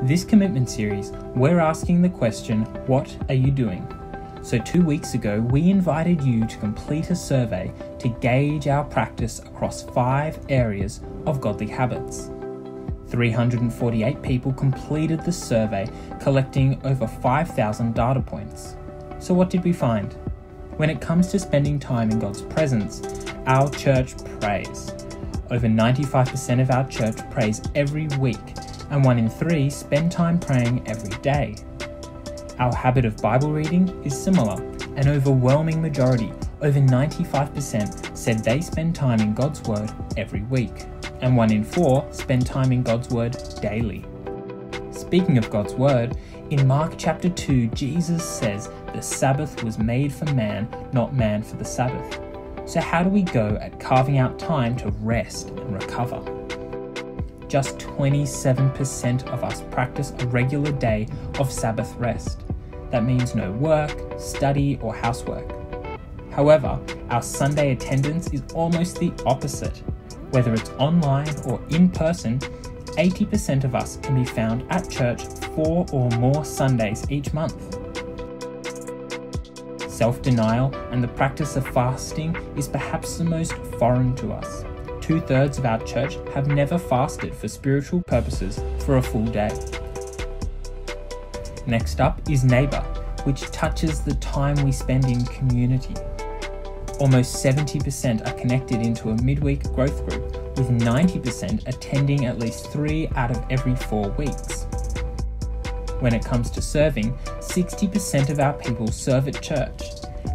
This commitment series, we're asking the question, what are you doing? So 2 weeks ago, we invited you to complete a survey to gauge our practice across 5 areas of godly habits. 348 people completed the survey, collecting over 5,000 data points. So what did we find? When it comes to spending time in God's presence, our church prays. Over 95% of our church prays every week, and 1 in 3 spend time praying every day. Our habit of Bible reading is similar. An overwhelming majority, over 95%, said they spend time in God's Word every week, and 1 in 4 spend time in God's Word daily. Speaking of God's Word, in Mark chapter 2, Jesus says the Sabbath was made for man, not man for the Sabbath. So how do we go at carving out time to rest and recover? Just 27% of us practice a regular day of Sabbath rest. That means no work, study, or housework. However, our Sunday attendance is almost the opposite. Whether it's online or in person, 80% of us can be found at church 4 or more Sundays each month. Self-denial and the practice of fasting is perhaps the most foreign to us. 2/3 of our church have never fasted for spiritual purposes for a full day. Next up is neighbour, which touches the time we spend in community. Almost 70% are connected into a midweek growth group, with 90% attending at least 3 out of every 4 weeks. When it comes to serving, 60% of our people serve at church,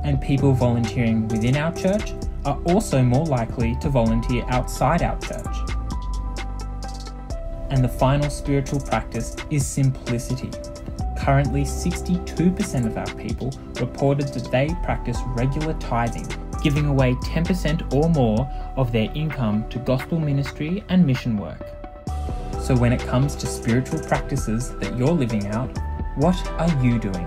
and people volunteering within our church are also more likely to volunteer outside our church. And the final spiritual practice is simplicity. Currently, 62% of our people reported that they practice regular tithing, giving away 10% or more of their income to gospel ministry and mission work. So when it comes to spiritual practices that you're living out, what are you doing?